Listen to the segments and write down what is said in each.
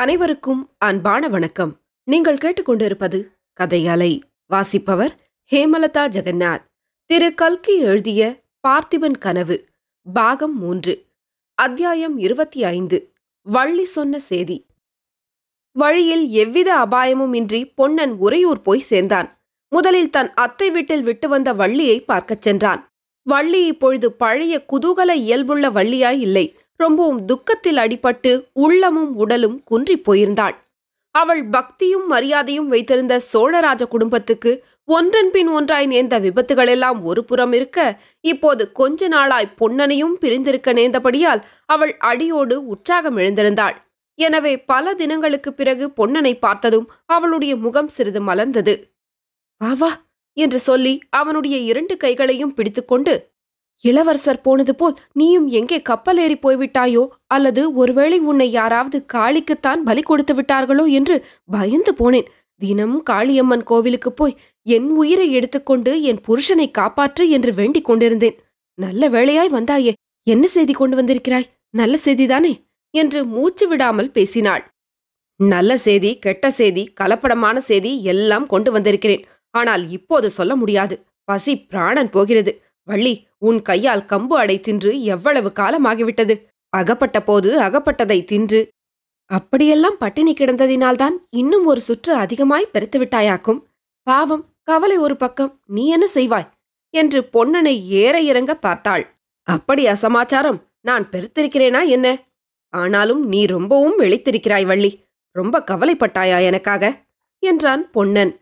அனைவருக்கும் அன்பான வணக்கம். நீங்கள் கேட்டுக்கொண்டிருப்பது கதையலை. வாசிப்பவர் ஹேமலதா ஜெகநாத். திரு கல்கி எழுதிய பார்த்திபன் கனவு, பாகம் 3, அத்தியாயம் 25. வள்ளி சொன்ன சேதி. வழியில் எவ்வித அபாயமும் இன்றி பொன்னன் உறையூர் போய் சேர்ந்தான். முதலில் தன் அத்தை வீட்டில் விட்டு வந்த வள்ளியை பார்க்கச் சென்றான். வள்ளி இப்பொழுது பழைய குதூகல இயல்புள்ள வள்ளியாய் இல்லை. ரொம்பவும் துக்கத்தில் அடிபட்டு உள்ளமும் உடலும் குன்றிப் போயிருந்தாள். அவள் பக்தியும் மரியாதையும் வைத்திருந்த சோழராஜ குடும்பத்துக்கு ஒன்றன் பின் ஒன்றாய் நேர்ந்த விபத்துகளெல்லாம் ஒரு புறம் இருக்க, இப்போது கொஞ்ச நாளாய் பொன்னனையும் பிரிந்திருக்க நேர்ந்தபடியால் அவள் அடியோடு உற்சாகம் எழுந்திருந்தாள். எனவே பல தினங்களுக்குப் பிறகு பொன்னனை பார்த்ததும் அவளுடைய முகம் சிறிது மலர்ந்தது. வா வா என்று சொல்லி அவனுடைய 2 கைகளையும் பிடித்துக்கொண்டு, இளவரசர் போனது போல் நீயும் எங்கே கப்பல் ஏறி போய்விட்டாயோ, அல்லது ஒருவேளை உன்னை யாராவது காளிக்குத்தான் பலி கொடுத்து விட்டார்களோ என்று பயந்து போனேன். தினம் காளியம்மன் கோவிலுக்கு போய் என் உயிரை எடுத்துக்கொண்டு என் புருஷனை காப்பாற்று என்று வேண்டிக் கொண்டிருந்தேன். நல்ல வேளையாய் வந்தாயே. என்ன செய்தி கொண்டு வந்திருக்கிறாய்? நல்ல செய்திதானே என்று மூச்சு விடாமல் பேசினாள். நல்ல செய்தி, கெட்ட செய்தி, கலப்படமான செய்தி எல்லாம் கொண்டு வந்திருக்கிறேன். ஆனால் இப்போது சொல்ல முடியாது. பசி பிராணன் போகிறது. வள்ளி, உன் கையால் கம்பு அடை தின்று எவ்வளவு காலமாகிவிட்டது. அகப்பட்ட போது அகப்பட்டதை தின்று அப்படியெல்லாம் பட்டினி கிடந்ததினால்தான் இன்னும் ஒரு சுற்று அதிகமாய் பெருத்துவிட்டாயாக்கும். பாவம், கவலை ஒரு பக்கம், நீ என்ன செய்வாய் என்று பொன்னனை ஏற இறங்க பார்த்தாள். அப்படி அசமாச்சாரம் நான் பெருத்திருக்கிறேனா என்ன? ஆனாலும் நீ ரொம்பவும் வெளித்திருக்கிறாய் வள்ளி. ரொம்ப கவலைப்பட்டாயா எனக்காக என்றான் பொன்னன்.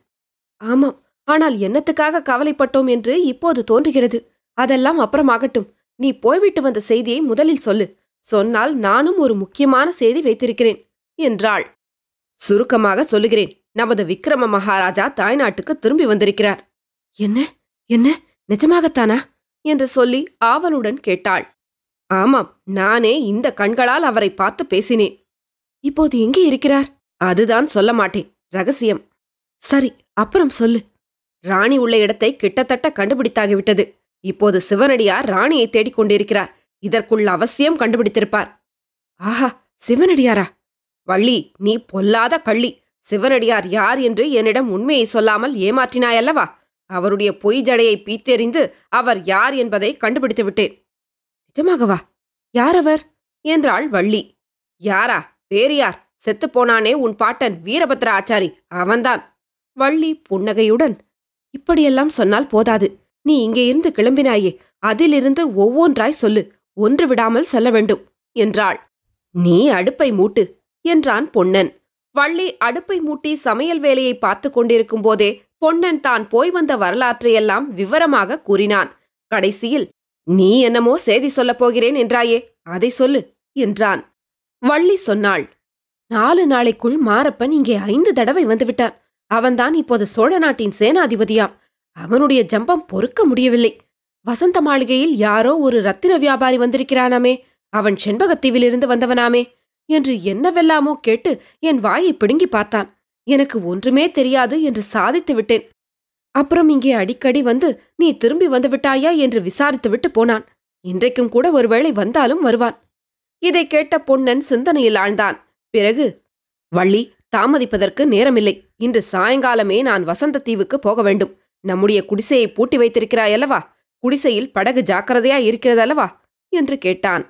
ஆமாம், ஆனால் என்னத்துக்காக கவலைப்பட்டோம் என்று இப்போது தோன்றுகிறது. அதெல்லாம் அப்புறமாகட்டும். நீ போய்விட்டு வந்த செய்தியை முதலில் சொல்லு. சொன்னால் நானும் ஒரு முக்கியமான செய்தி வைத்திருக்கிறேன் என்றாள். சுருக்கமாக சொல்லுகிறேன். நமது விக்ரம மகாராஜா தாய்நாட்டுக்கு திரும்பி வந்திருக்கிறார். என்ன என்ன, நிஜமாகத்தானா என்று சொல்லி ஆவலுடன் கேட்டாள். ஆமாம், நானே இந்த கண்களால் அவரை பார்த்து பேசினேன். இப்போது எங்கே இருக்கிறார்? அதுதான் சொல்ல மாட்டேன், ரகசியம். சரி, அப்புறம் சொல்லு. ராணி உள்ள இடத்தை கிட்டத்தட்ட கண்டுபிடித்தாகிவிட்டது. இப்போது சிவனடியார் ராணியை தேடிக் கொண்டிருக்கிறார். இதற்குள்ள அவசியம் கண்டுபிடித்திருப்பார். ஆஹா, சிவனடியாரா? வள்ளி, நீ பொல்லாத கள்ளி. சிவனடியார் யார் என்று என்னிடம் உண்மையை சொல்லாமல் ஏமாற்றினாயல்லவா? அவருடைய பொய் ஜடையை பீத்தெறிந்து அவர் யார் என்பதை கண்டுபிடித்து விட்டேன். நிஜமாகவா? யார் அவர் என்றாள் வள்ளி. யாரா? வேறு யார்? செத்துப்போனானே உன் பாட்டன் வீரபத்ர ஆச்சாரி, அவன்தான். வள்ளி புன்னகையுடன், இப்படியெல்லாம் சொன்னால் போதாது. நீ இங்கே இருந்து கிளம்பினாயே, அதிலிருந்து ஒவ்வொன்றாய் சொல்லு. ஒன்று விடாமல் சொல்ல வேண்டும் என்றாள். நீ அடுப்பை மூட்டு என்றான் பொன்னன். வள்ளி அடுப்பை மூட்டி சமையல் வேலையை பார்த்து கொண்டிருக்கும் போதே பொன்னன் தான் போய் வந்த வரலாற்றையெல்லாம் விவரமாக கூறினான். கடைசியில், நீ என்னமோ செய்தி சொல்லப் போகிறேன் என்றாயே, அதை சொல்லு என்றான். வள்ளி சொன்னாள். 4 நாளைக்குள் மாரப்பன் இங்கே 5 தடவை வந்துவிட்டான். அவன்தான் இப்போது சோழ நாட்டின் சேனாதிபதியாம். அவனுடைய ஜம்பம் பொறுக்க முடியவில்லை. வசந்த மாளிகையில் யாரோ ஒரு ரத்தின வியாபாரி வந்திருக்கிறானாமே, அவன் செண்பகத்தீவிலிருந்து வந்தவனாமே என்று என்னவெல்லாமோ கேட்டு என் வாயை பிடுங்கி பார்த்தான். எனக்கு ஒன்றுமே தெரியாது என்று சாதித்து விட்டேன். அப்புறம் இங்கே அடிக்கடி வந்து நீ திரும்பி வந்து விட்டாயா என்று விசாரித்துவிட்டு போனான். இன்றைக்கும் கூட ஒருவேளை வந்தாலும் வருவான். இதை கேட்ட பொன்னன் சிந்தனையில் ஆழ்ந்தான். பிறகு, வள்ளி, தாமதிப்பதற்கு நேரமில்லை. இன்று சாயங்காலமே நான் வசந்தத்தீவுக்கு போக வேண்டும். நம்முடைய குடிசையை பூட்டி வைத்திருக்கிறாயல்லவா? குடிசையில் படகு ஜாக்கிரதையா இருக்கிறதல்லவா என்று கேட்டான்.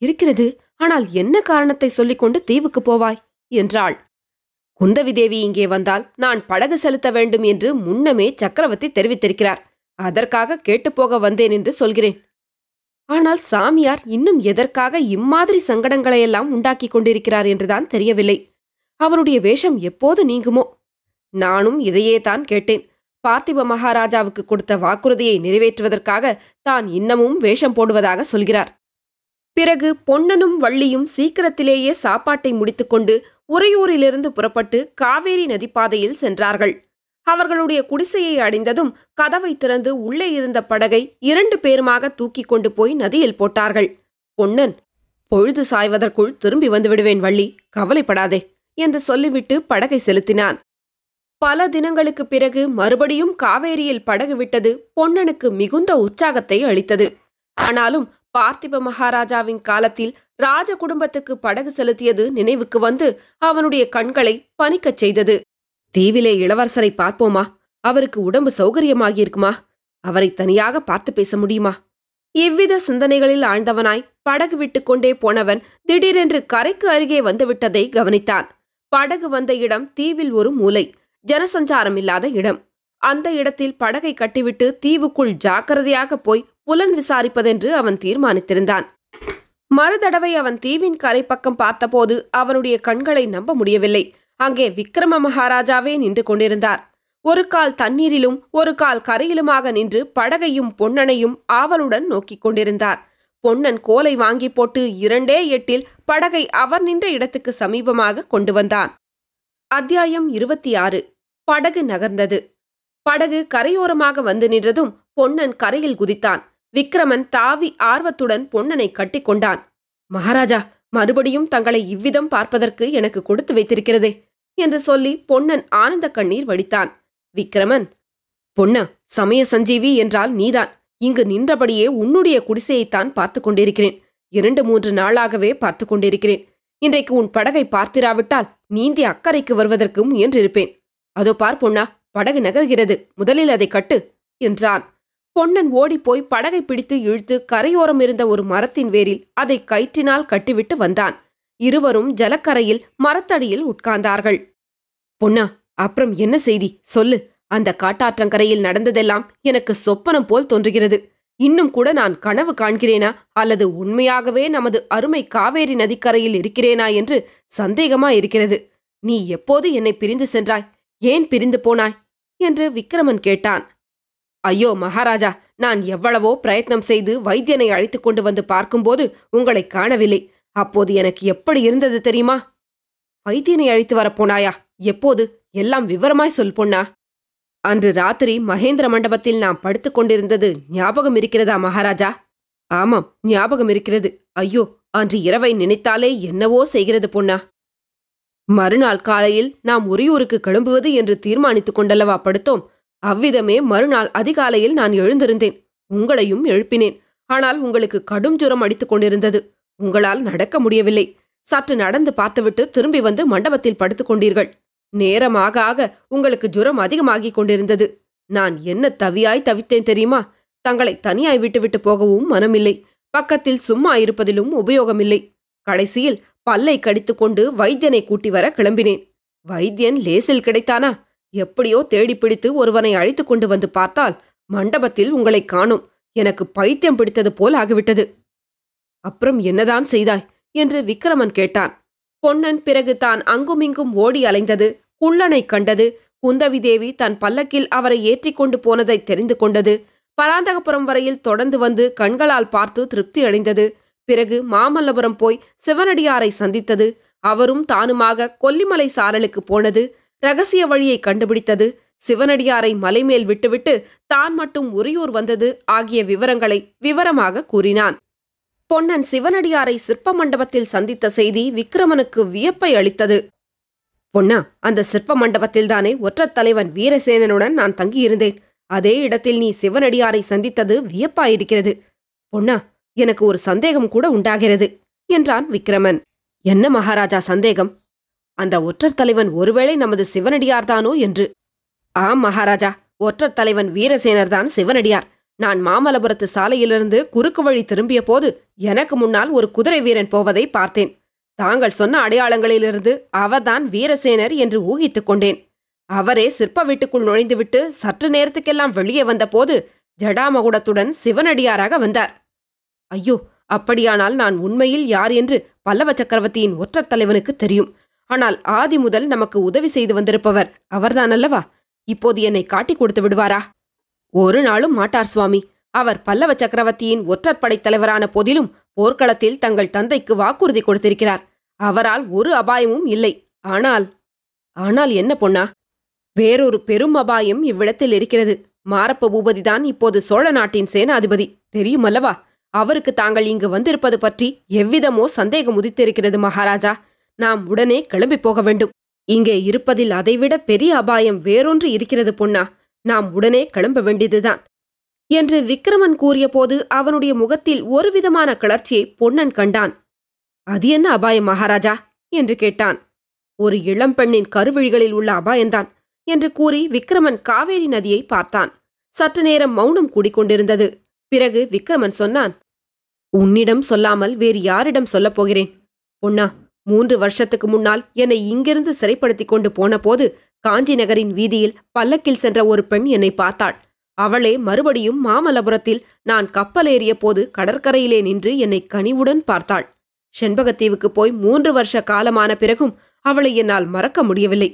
இருக்கிறது. ஆனால் என்ன காரணத்தை சொல்லிக்கொண்டு தீவுக்கு போவாய் என்றாள். குந்தவி தேவி இங்கே வந்தால் நான் படகு செலுத்த வேண்டும் என்று முன்னமே சக்கரவர்த்தி தெரிவித்திருக்கிறார். அதற்காக கேட்டுப்போக வந்தேன் என்று சொல்கிறேன். ஆனால் சாமியார் இன்னும் எதற்காக இம்மாதிரி சங்கடங்களையெல்லாம் உண்டாக்கி கொண்டிருக்கிறார் என்றுதான் தெரியவில்லை. அவருடைய வேஷம் எப்போது நீங்குமோ? நானும் இதையே தான் கேட்டேன். பார்த்திப மகாராஜாவுக்கு கொடுத்த வாக்குறுதியை நிறைவேற்றுவதற்காக தான் இன்னமும் வேஷம் போடுவதாக சொல்கிறார். பிறகு பொன்னனும் வள்ளியும் சீக்கிரத்திலேயே சாப்பாட்டை முடித்துக்கொண்டு உறையூரிலிருந்து புறப்பட்டு காவேரி நதிப்பாதையில் சென்றார்கள். அவர்களுடைய குடிசையை அடைந்ததும் கதவை திறந்து உள்ளே இருந்த படகை 2 பேருமாக தூக்கிக் கொண்டு போய் நதியில் போட்டார்கள். பொன்னன், பொழுது சாய்வதற்குள் திரும்பி வந்து விடுவேன் வள்ளி, கவலைப்படாதே என்று சொல்லிவிட்டு படகை செலுத்தினான். பல தினங்களுக்குப் பிறகு மறுபடியும் காவேரியில் படகு விட்டது பொன்னனுக்கு மிகுந்த உற்சாகத்தை அளித்தது. ஆனாலும் பார்த்திப மகாராஜாவின் காலத்தில் ராஜ குடும்பத்துக்கு படகு செலுத்தியது நினைவுக்கு வந்து அவனுடைய கண்களை பனிக்கச் செய்தது. தீவிலே இளவரசரை பார்ப்போமா? அவருக்கு உடம்பு சௌகரியமாகியிருக்குமா? அவரை தனியாக பார்த்து பேச முடியுமா? இவ்வித சிந்தனைகளில் ஆழ்ந்தவனாய் படகு விட்டுக்கொண்டே போனவன் திடீரென்று கரைக்கு அருகே வந்துவிட்டதை கவனித்தான். படகு வந்த இடம் தீவில் ஒரு மூலை, ஜனசஞ்சாரம் இல்லாத இடம். அந்த இடத்தில் படகை கட்டிவிட்டு தீவுக்குள் ஜாக்கிரதையாக போய் புலன் விசாரிப்பதென்று அவன் தீர்மானித்திருந்தான். மறுதடவை அவன் தீவின் கரை பக்கம் பார்த்தபோது அவனுடைய கண்களை நம்ப முடியவில்லை. அங்கே விக்ரம மகாராஜாவே நின்று கொண்டிருந்தார். ஒரு கால் தண்ணீரிலும் ஒரு கால் கரையிலுமாக நின்று படகையும் பொன்னனையும் ஆவலுடன் நோக்கிக் கொண்டிருந்தார். பொன்னன் கோலை வாங்கி போட்டு 2 எட்டில் படகை அவர் நின்ற இடத்துக்கு சமீபமாக கொண்டு வந்தான். அத்தியாயம் 26. படகு நகர்ந்தது. படகு கரையோரமாக வந்து நின்றதும் பொன்னன் கரையில் குதித்தான். விக்ரமன் தாவி ஆர்வத்துடன் பொன்னனை கட்டிக்கொண்டான். மகாராஜா, மறுபடியும் தங்களை இவ்விதம் பார்ப்பதற்கு எனக்கு கொடுத்து வைத்திருக்கிறதே என்று சொல்லி பொன்னன் ஆனந்த கண்ணீர் வடித்தான். விக்ரமன், பொன்னா, சமய சஞ்சீவி என்றால் நீதான். இங்கு நின்றபடியே உன்னுடைய குடிசையைத்தான் பார்த்து கொண்டிருக்கிறேன். 2-3 நாளாகவே பார்த்து கொண்டிருக்கிறேன். இன்றைக்கு உன் படகை பார்த்திராவிட்டால் நீந்தி அக்கறைக்கு வருவதற்கு முயன்றிருப்பேன். அதோ பார் பொன்னா, படகு நகர்கிறது, முதலில் அதை கட்டு என்றான். பொன்னன் ஓடிப்போய் படகை பிடித்து இழுத்து கரையோரம் இருந்த ஒரு மரத்தின் வேரில் அதை கயிற்றினால் கட்டிவிட்டு வந்தான். இருவரும் ஜலக்கரையில் மரத்தடியில் உட்கார்ந்தார்கள். பொன்னா, அப்புறம் என்ன செய்தி சொல்லு. அந்த காட்டாற்றங்கரையில் நடந்ததெல்லாம் எனக்கு சொப்பனம் போல் தோன்றுகிறது. இன்னும் கூட நான் கனவு காண்கிறேனா அல்லது உண்மையாகவே நமது அருமை காவேரி நதிக்கரையில் இருக்கிறேனா என்று சந்தேகமாயிருக்கிறது. நீ எப்போது என்னை பிரிந்து சென்றாய்? ஏன் பிரிந்து போனாய் என்று விக்ரமன் கேட்டான். ஐயோ மகாராஜா, நான் எவ்வளவோ பிரயத்னம் செய்து வைத்தியனை அழைத்துக் கொண்டு வந்து பார்க்கும்போது உங்களை காணவில்லை. அப்போது எனக்கு எப்படி இருந்தது தெரியுமா? வைத்தியனை அழைத்து வரப்போனாயா? எப்போது? எல்லாம் விவரமாய் சொல் பொன்னா. அன்று ராத்திரி மகேந்திர மண்டபத்தில் நாம் படுத்துக் கொண்டிருந்தது ஞாபகம் இருக்கிறதா மகாராஜா? ஆமாம், ஞாபகம் இருக்கிறது. ஐயோ, அன்று இரவை நினைத்தாலே என்னவோ செய்கிறது பொன்னா. மறுநாள் காலையில் நாம் உறையூருக்கு கிளம்புவது என்று தீர்மானித்துக் கொண்டல்லவா படுத்தோம். அவ்விதமே மறுநாள் அதிகாலையில் நான் எழுந்திருந்தேன். உங்களையும் எழுப்பினேன். ஆனால் உங்களுக்கு கடும் ஜுரம் அடித்துக் கொண்டிருந்தது. உங்களால் நடக்க முடியவில்லை. சற்று நடந்து பார்த்துவிட்டு திரும்பி வந்து மண்டபத்தில் படுத்துக் கொண்டீர்கள். நேரமாக ஆக உங்களுக்கு ஜுரம் அதிகமாகிக் கொண்டிருந்தது. நான் என்ன தவியாய் தவித்தேன் தெரியுமா? தங்களை தனியாய் விட்டுவிட்டு போகவும் மனமில்லை. பக்கத்தில் சும்மா இருப்பதிலும் உபயோகமில்லை. கடைசியில் பல்லை கடித்துக்கொண்டு வைத்தியனை கூட்டி வர கிளம்பினேன். வைத்தியன் லேசில் கிடைத்தானா? எப்படியோ தேடிப்பிடித்து ஒருவனை அழைத்துக் கொண்டு வந்து பார்த்தால் மண்டபத்தில் உங்களை காணோம். எனக்கு பைத்தியம் பிடித்தது போல் ஆகிவிட்டது. அப்புறம் என்னதான் செய்தாய் என்று விக்ரமன் கேட்டான். பொன்னன் பிறகு தான் அங்குமிங்கும் ஓடி அலைந்தது, குள்ளனை கண்டது, குந்தவி தேவி தன் பல்லக்கில் அவரை ஏற்றிக் கொண்டு போனதை தெரிந்து கொண்டது, பராந்தகபுரம் வரையில் தொடர்ந்து வந்து கண்களால் பார்த்து திருப்தி அடைந்தது, பிறகு மாமல்லபுரம் போய் சிவனடியாரை சந்தித்தது, அவரும் தானுமாக கொல்லிமலை சாரலுக்கு போனது, ரகசிய வழியை கண்டுபிடித்தது, சிவனடியாரை மலைமேல் விட்டுவிட்டு தான் மட்டும் உறையூர் வந்தது ஆகிய விவரங்களை விவரமாக கூறினான். பொன்னன் சிவனடியாரை சிற்ப மண்டபத்தில் சந்தித்த செய்தி விக்ரமனுக்கு வியப்பை அளித்தது. பொன்னா, அந்த சிற்ப மண்டபத்தில்தானே ஒற்றர் தலைவன் வீரசேனனுடன் நான் தங்கியிருந்தேன். அதே இடத்தில் நீ சிவனடியாரை சந்தித்தது வியப்பாயிருக்கிறது. பொன்னா, எனக்கு ஒரு சந்தேகம் கூட உண்டாகிறது என்றான் விக்ரமன். என்ன மகாராஜா சந்தேகம்? அந்த ஒற்றர் தலைவன் ஒருவேளை நமது சிவனடியார்தானோ என்று. ஆம் மகாராஜா, ஒற்றர் தலைவன் வீரசேனர்தான் சிவனடியார். நான் மாமல்லபுரத்து சாலையிலிருந்து குறுக்கு வழி திரும்பிய போது எனக்கு முன்னால் ஒரு குதிரை வீரன் போவதை பார்த்தேன். தாங்கள் சொன்ன அடையாளங்களிலிருந்து அவர்தான் வீரசேனர் என்று ஊகித்துக் கொண்டேன். அவரே சிற்ப வீட்டுக்குள் நுழைந்துவிட்டு சற்று நேரத்துக்கெல்லாம் வெளியே வந்தபோது ஜடாமகுடத்துடன் சிவனடியாராக வந்தார். ஐயோ, அப்படியானால் நான் உண்மையில் யார் என்று பல்லவ சக்கரவர்த்தியின் ஒற்றர் தலைவனுக்கு தெரியும். ஆனால் ஆதி முதல் நமக்கு உதவி செய்து வந்திருப்பவர் அவர்தான் அல்லவா? இப்போது என்னை காட்டிக் கொடுத்து விடுவாரா? ஒரு நாளும் மாட்டார் சுவாமி. அவர் பல்லவ சக்கரவர்த்தியின் ஒற்றற்படை தலைவரான போதிலும் போர்க்களத்தில் தங்கள் தந்தைக்கு வாக்குறுதி கொடுத்திருக்கிறார். அவரால் ஒரு அபாயமும் இல்லை. ஆனால் என்ன பொன்னா? வேறொரு பெரும் அபாயம் இவ்விடத்தில் இருக்கிறது. மாரப்ப பூபதிதான் இப்போது சோழ நாட்டின் சேனாதிபதி, தெரியுமல்லவா? அவருக்கு தாங்கள் இங்கு வந்திருப்பது பற்றி எவ்விதமோ சந்தேகம் உதித்திருக்கிறது மகாராஜா. நாம் உடனே கிளம்பி போக வேண்டும். இங்கே இருப்பதில் அதைவிட பெரிய அபாயம் வேறொன்று இருக்கிறது பொன்னா. நாம் உடனே கிளம்ப வேண்டியதுதான் என்று விக்ரமன் கூறியபோது அவனுடைய முகத்தில் ஒருவிதமான கிளர்ச்சியை பொன்னன் கண்டான். அது என்ன அபாயம் மகாராஜா என்று கேட்டான். ஒரு இளம்பெண்ணின் கருவிழிகளில் உள்ள அபாயந்தான் என்று கூறி விக்ரமன் காவேரி நதியை பார்த்தான். சற்று நேரம் மௌனம் கூடிக்கொண்டிருந்தது. பிறகு விக்ரமன் சொன்னான், உன்னிடம் சொல்லாமல் வேறு யாரிடம் சொல்லப் போகிறேன்? பொன்னா, 3 வருஷத்துக்கு முன்னால் என்னை இங்கிருந்து சிறைப்படுத்திக் கொண்டு போன போது காஞ்சி நகரின் வீதியில் பல்லக்கில் சென்ற ஒரு பெண் என்னை பார்த்தாள். அவளே மறுபடியும் மாமல்லபுரத்தில் நான் கப்பல் ஏறிய போது கடற்கரையிலே நின்று என்னை கனிவுடன் பார்த்தாள். செண்பகத்தீவுக்கு போய் 3 வருஷ காலமான பிறகும் அவளை என்னால் மறக்க முடியவில்லை.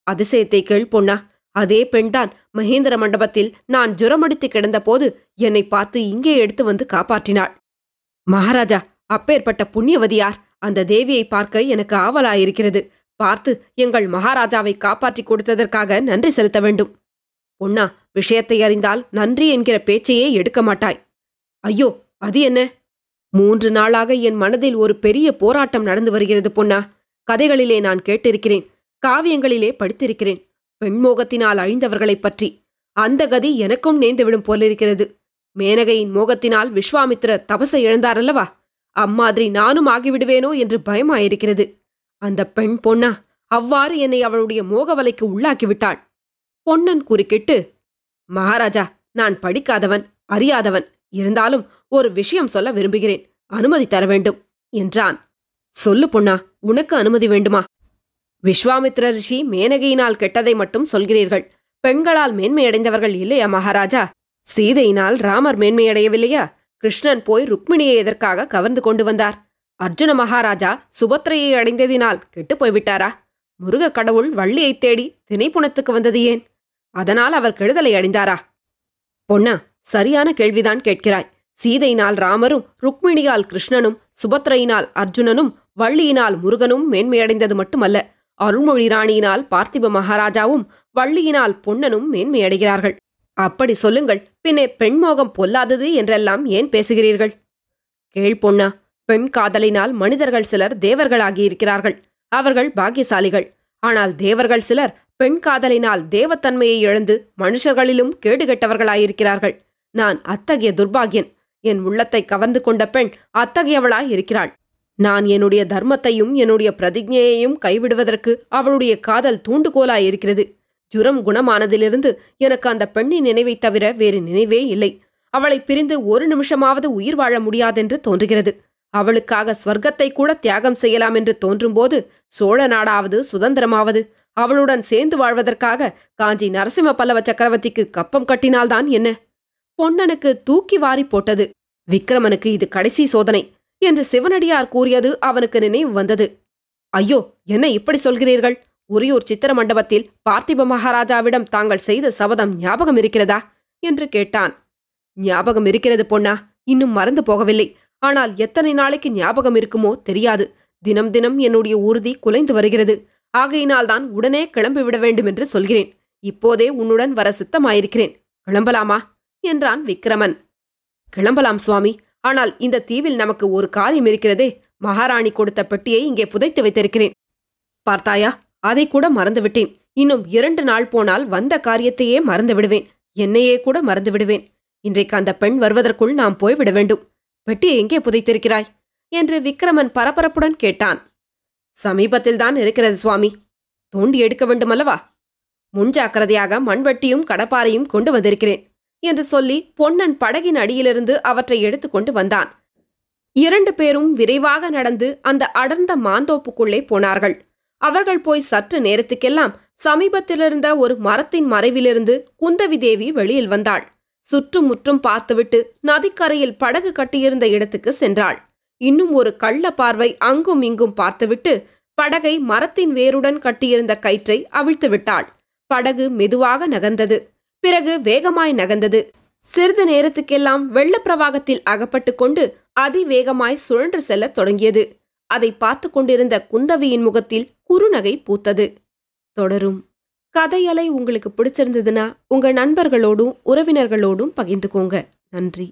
அதிசயத்தை கேள் பொன்னா, அதே பெண்தான் மகேந்திர மண்டபத்தில் நான் ஜுரமடித்து கிடந்தபோது என்னை பார்த்து இங்கே எடுத்து வந்து காப்பாற்றினாள். மகாராஜா, அப்பேற்பட்ட புண்ணியவதியார் அந்த தேவியை பார்க்க எனக்கு ஆவலாயிருக்கிறது. பார்த்து எங்கள் மகாராஜாவை காப்பாற்றிக் கொடுத்ததற்காக நன்றி செலுத்த வேண்டும். பொன்னா, விஷயத்தை அறிந்தால் நன்றி என்கிற பேச்சையே எடுக்க மாட்டாய். ஐயோ, அது என்ன? 3 நாளாக என் மனதில் ஒரு பெரிய போராட்டம் நடந்து வருகிறது பொன்னா. கதைகளிலே நான் கேட்டிருக்கிறேன், காவியங்களிலே படித்திருக்கிறேன், பெண்மோகத்தினால் அழிந்தவர்களைப் பற்றி. அந்த கதி எனக்கும் நேர்ந்துவிடும் போலிருக்கிறது. மேனகையின் மோகத்தினால் விஸ்வாமித்திரர் தபசை இழந்தாரல்லவா, அம்மாதிரி நானும் ஆகிவிடுவேனோ என்று பயமாயிருக்கிறது. அந்த பெண் பொன்னா அவ்வாறு என்னை அவளுடைய மோகவலைக்கு உள்ளாக்கிவிட்டாள். பொன்னன் குறுக்கிட்டு, மகாராஜா, நான் படிக்காதவன், அறியாதவன். இருந்தாலும் ஒரு விஷயம் சொல்ல விரும்புகிறேன். அனுமதி தர வேண்டும் என்றான். சொல்லு பொன்னா, உனக்கு அனுமதி வேண்டுமா? விஸ்வாமித்திர ரிஷி மேனகையினால் கெட்டதை மட்டும் சொல்கிறீர்கள். பெண்களால் மேன்மையடைந்தவர்கள் இல்லையா மகாராஜா? சீதையினால் ராமர் மேன்மையடையவில்லையா? கிருஷ்ணன் போய் ருக்மிணியை எதற்காக கவர்ந்து கொண்டு வந்தார்? அர்ஜுன மகாராஜா சுபத்திரையை அடைந்ததினால் கெட்டுப் போய்விட்டாரா? முருகக் கடவுள் வள்ளியைத் தேடி திணைப்புணத்துக்கு வந்தது ஏன்? அதனால் அவர் கெடுதலை அடைந்தாரா? பொன்னா, சரியான கேள்விதான் கேட்கிறாய். சீதையினால் ராமரும், ருக்மிணியால் கிருஷ்ணனும், சுபத்திரையினால் அர்ஜுனனும், வள்ளியினால் முருகனும் மேன்மையடைந்தது மட்டுமல்ல, அருள்மொழி ராணியினால் பார்த்திப மகாராஜாவும், வள்ளியினால் பொன்னனும் மேன்மையடைகிறார்கள். அப்படி சொல்லுங்கள், பின்னே பெண்மோகம் பொல்லாதது என்றெல்லாம் ஏன் பேசுகிறீர்கள்? கேள் பொன்னா, பெண் காதலினால் மனிதர்கள் சிலர் தேவர்களாகியிருக்கிறார்கள். அவர்கள் பாக்கியசாலிகள். ஆனால் தேவர்கள் சிலர் பெண் காதலினால் தேவத்தன்மையை இழந்து மனுஷர்களிலும் கேடுகெட்டவர்களாயிருக்கிறார்கள். நான் அத்தகைய துர்பாகியன். என் உள்ளத்தை கவர்ந்து கொண்ட பெண் அத்தகையவளாய் இருக்கிறாள். நான் என்னுடைய தர்மத்தையும் என்னுடைய பிரதிஜையையும் கைவிடுவதற்கு அவளுடைய காதல் தூண்டுகோலாயிருக்கிறது. ஜுரம் குணமானதிலிருந்து எனக்கு அந்த பெண்ணின் நினைவைத் தவிர வேறு நினைவே இல்லை. அவளை பிரிந்து ஒரு நிமிஷமாவது உயிர் வாழ முடியாதென்று தோன்றுகிறது. அவளுக்காக ஸ்வர்க்கத்தை கூட தியாகம் செய்யலாம் என்று தோன்றும்போது சோழ நாடாவது சுதந்திரமாவது அவளுடன் சேர்ந்து வாழ்வதற்காக காஞ்சி நரசிம்ம பல்லவ சக்கரவர்த்திக்கு கப்பம் கட்டினால்தான் என்ன? பொன்னனுக்கு தூக்கி வாரி போட்டது. விக்ரமனுக்கு இது கடைசி சோதனை என்று சிவனடியார் கூறியது அவனுக்கு நினைவு வந்தது. ஐயோ, என்ன இப்படி சொல்கிறீர்கள்? உரியூர் சித்திர மண்டபத்தில் பார்த்திப மகாராஜாவிடம் தாங்கள் செய்த சபதம் ஞாபகம் இருக்கிறதா என்று கேட்டான். ஞாபகம் இருக்கிறது பொன்னா, இன்னும் மறந்து போகவில்லை. ஆனால் எத்தனை நாளைக்கு ஞாபகம் இருக்குமோ தெரியாது. தினம் தினம் என்னுடைய உறுதி குலைந்து வருகிறது. ஆகையினால்தான் உடனே கிளம்பிவிட வேண்டும் என்று சொல்கிறேன். இப்போதே உன்னுடன் வர சித்தமாயிருக்கிறேன். கிளம்பலாமா என்றான் விக்ரமன். கிளம்பலாம் சுவாமி. ஆனால் இந்த தீவில் நமக்கு ஒரு காரியம் இருக்கிறதே. மகாராணி கொடுத்த பெட்டியை இங்கே புதைத்து வைத்திருக்கிறேன். பார்த்தாயா, அதை கூட மறந்துவிட்டேன். இன்னும் 2 நாள் போனால் வந்த காரியத்தையே மறந்து விடுவேன். என்னையே கூட மறந்து விடுவேன். இன்றைக்கு அந்த பெண் வருவதற்குள் நாம் போய்விட வேண்டும். பெட்டியை எங்கே புதைத்திருக்கிறாய் என்று விக்ரமன் பரபரப்புடன் கேட்டான். சமீபத்தில்தான் இருக்கிறது சுவாமி. தோண்டி எடுக்க வேண்டுமல்லவா? முன்ஜாக்கிரதையாக மண்வெட்டியும் கடப்பாரையும் கொண்டு வந்திருக்கிறேன் என்று சொல்லி பொன்னன் படகின் அடியிலிருந்து அவற்றை எடுத்துக்கொண்டு வந்தான். 2 பேரும் விரைவாக நடந்து அந்த அடர்ந்த மாந்தோப்புக்குள்ளே போனார்கள். அவர்கள் போய் சற்று நேரத்துக்கெல்லாம் சமீபத்திலிருந்த ஒரு மரத்தின் மறைவிலிருந்து குந்தவி தேவி வெளியில் வந்தாள். சுற்றும் முற்றும் பார்த்துவிட்டு நதிக்கரையில் படகு கட்டியிருந்த இடத்துக்கு சென்றாள். இன்னும் ஒரு கள்ள பார்வை அங்கும் இங்கும் பார்த்துவிட்டு படகை மரத்தின் வேருடன் கட்டியிருந்த கயிற்றை அவிழ்த்து விட்டாள். படகு மெதுவாக நகர்ந்தது. பிறகு வேகமாய் நகர்ந்தது. சிறிது நேரத்துக்கெல்லாம் வெள்ளப்பிரவாகத்தில் அகப்பட்டு கொண்டு அதிவேகமாய் சுழன்று செல்லத் தொடங்கியது. அதை பார்த்து கொண்டிருந்த குந்தவியின் முகத்தில் குறுநகை பூத்தது. தொடரும். கதையலை உங்களுக்கு பிடிச்சிருந்ததுன்னா உங்க நண்பர்களோடும் உறவினர்களோடும் பகிர்ந்துக்கோங்க. நன்றி.